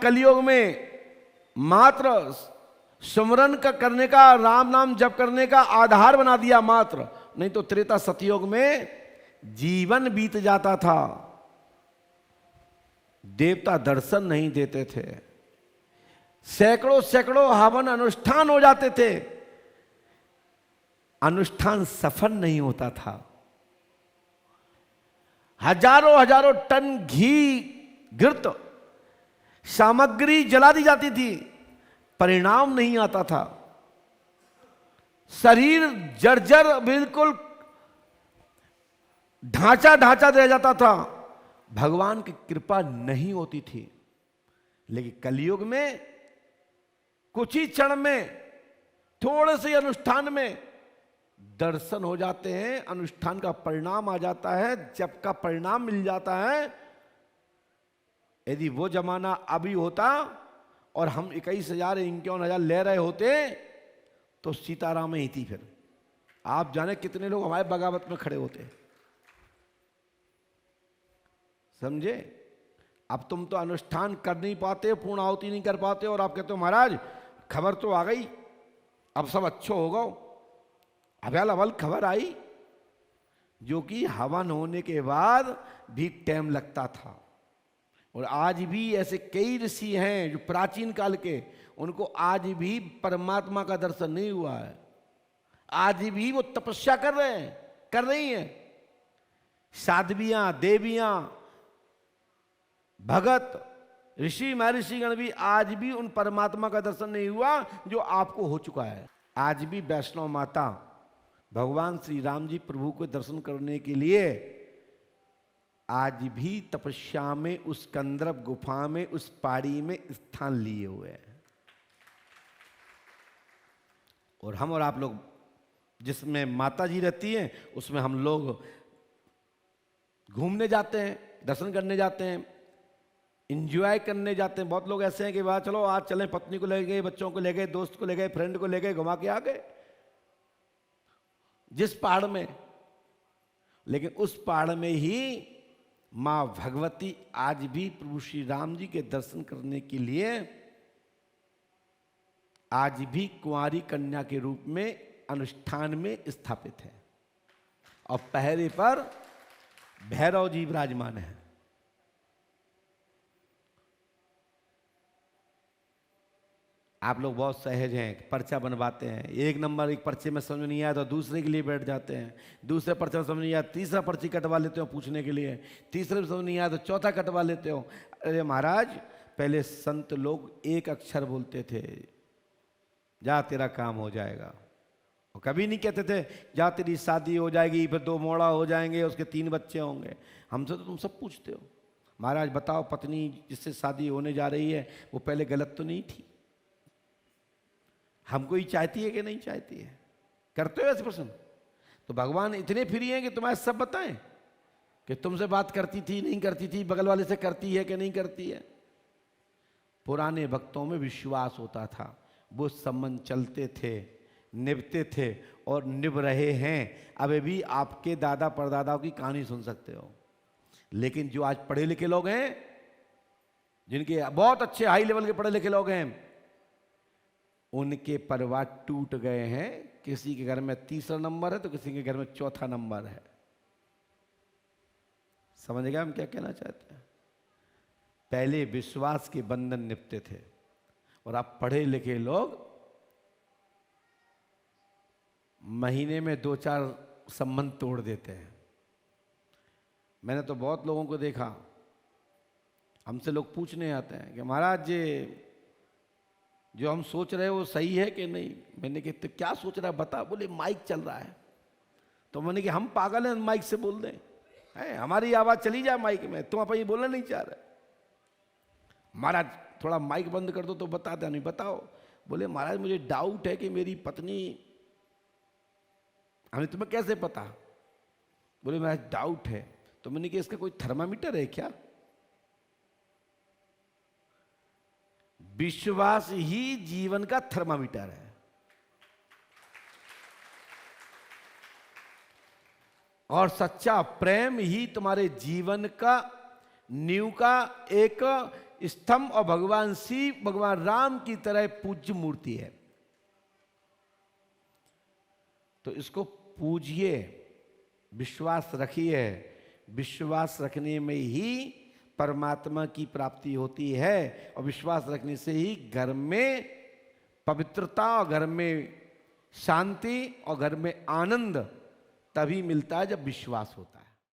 कलयुग में मात्र सुमरन का करने का, राम नाम जप करने का आधार बना दिया मात्र, नहीं तो त्रेता सतयुग में जीवन बीत जाता था, देवता दर्शन नहीं देते थे, सैकड़ों सैकड़ों हवन अनुष्ठान हो जाते थे, अनुष्ठान सफल नहीं होता था, हजारों हजारों टन घी घृत सामग्री जला दी जाती थी, परिणाम नहीं आता था, शरीर जर्जर बिल्कुल ढांचा ढांचा रह जाता था, भगवान की कृपा नहीं होती थी। लेकिन कलयुग में कुछ ही क्षण में, थोड़े से अनुष्ठान में दर्शन हो जाते हैं, अनुष्ठान का परिणाम आ जाता है, जप का परिणाम मिल जाता है। यदि वो जमाना अभी होता और हम 21,000 51,000 ले रहे होते तो सीताराम ही थी, फिर आप जाने कितने लोग हमारे बगावत में खड़े होते, समझे। अब तुम तो अनुष्ठान कर नहीं पाते, पूर्ण आहुति नहीं कर पाते, और आप कहते हो महाराज खबर तो आ गई, अब सब अच्छो होगा। अव्यल अवल खबर आई, जो कि हवन होने के बाद भी टाइम लगता था। और आज भी ऐसे कई ऋषि हैं जो प्राचीन काल के, उनको आज भी परमात्मा का दर्शन नहीं हुआ है, आज भी वो तपस्या कर रहे हैं, कर रही हैं। साध्वियां, देवियां, भगत, ऋषि महर्षिगण भी आज भी उन परमात्मा का दर्शन नहीं हुआ जो आपको हो चुका है। आज भी वैष्णव माता भगवान श्री राम जी प्रभु को दर्शन करने के लिए आज भी तपस्या में, उस कंदर्प गुफा में, उस पहाड़ी में स्थान लिए हुए हैं। और हम और आप लोग, जिसमें माता जी रहती हैं, उसमें हम लोग घूमने जाते हैं, दर्शन करने जाते हैं, इंजॉय करने जाते हैं। बहुत लोग ऐसे हैं कि वाह चलो आज चलें, पत्नी को ले गए, बच्चों को ले गए, दोस्त को ले गए, फ्रेंड को ले गए, घुमा के आ गए जिस पहाड़ में। लेकिन उस पहाड़ में ही मां भगवती आज भी प्रभु श्री राम जी के दर्शन करने के लिए आज भी कुंवारी कन्या के रूप में अनुष्ठान में स्थापित है, और पहरे पर भैरव जी विराजमान है। आप लोग बहुत सहज हैं, पर्चा बनवाते हैं, एक नंबर एक पर्चे में समझ नहीं आया तो दूसरे के लिए बैठ जाते हैं, दूसरे पर्चे में समझ नहीं आया तीसरा पर्ची कटवा लेते हो पूछने के लिए, तीसरे में समझ नहीं आया तो चौथा कटवा लेते हो। अरे महाराज, पहले संत लोग एक अक्षर बोलते थे, जा तेरा काम हो जाएगा, और कभी नहीं कहते थे जा तेरी शादी हो जाएगी, फिर 2 मोड़ा हो जाएंगे, उसके 3 बच्चे होंगे। हमसे तो तुम सब पूछते हो, महाराज बताओ पत्नी जिससे शादी होने जा रही है वो पहले गलत तो नहीं थी, हमको ही चाहती है कि नहीं चाहती है? करते हो ऐसे प्रश्न? तो भगवान इतने फ्री हैं कि तुम्हारे सब बताएं कि तुमसे बात करती थी, नहीं करती थी, बगल वाले से करती है कि नहीं करती है। पुराने भक्तों में विश्वास होता था, वो संबंध चलते थे, निभते थे और निभ रहे हैं। अभी भी आपके दादा परदादाओं की कहानी सुन सकते हो। लेकिन जो आज पढ़े लिखे लोग हैं, जिनके बहुत अच्छे हाई लेवल के पढ़े लिखे लोग हैं, उनके परिवार टूट गए हैं। किसी के घर में 3रा नंबर है तो किसी के घर में 4था नंबर है। समझ गए हम क्या कहना चाहते हैं? पहले विश्वास के बंधन निपटे थे, और आप पढ़े लिखे लोग महीने में 2-4 संबंध तोड़ देते हैं। मैंने तो बहुत लोगों को देखा, हमसे लोग पूछने आते हैं कि महाराज जी जो हम सोच रहे हैं वो सही है कि नहीं। मैंने कहा तो क्या सोच रहा है बता। बोले माइक चल रहा है। तो मैंने कहा हम पागल हैं माइक से बोल दें, है हमारी आवाज चली जाए माइक में, तुम आप ये बोलना नहीं चाह रहे। महाराज थोड़ा माइक बंद कर दो तो बता दे। नहीं बताओ। बोले महाराज मुझे डाउट है कि मेरी पत्नी, हमें तुम्हें कैसे पता? बोले महाराज डाउट है। तो मैंने कहा इसका कोई थर्मामीटर है क्या? विश्वास ही जीवन का थर्मामीटर है। और सच्चा प्रेम ही तुम्हारे जीवन का नींव का एक स्तंभ और भगवान शिव भगवान राम की तरह पूज्य मूर्ति है। तो इसको पूजिए, विश्वास रखिए। विश्वास रखने में ही परमात्मा की प्राप्ति होती है, और विश्वास रखने से ही घर में पवित्रता और घर में शांति और घर में आनंद तभी मिलता है जब विश्वास होता है।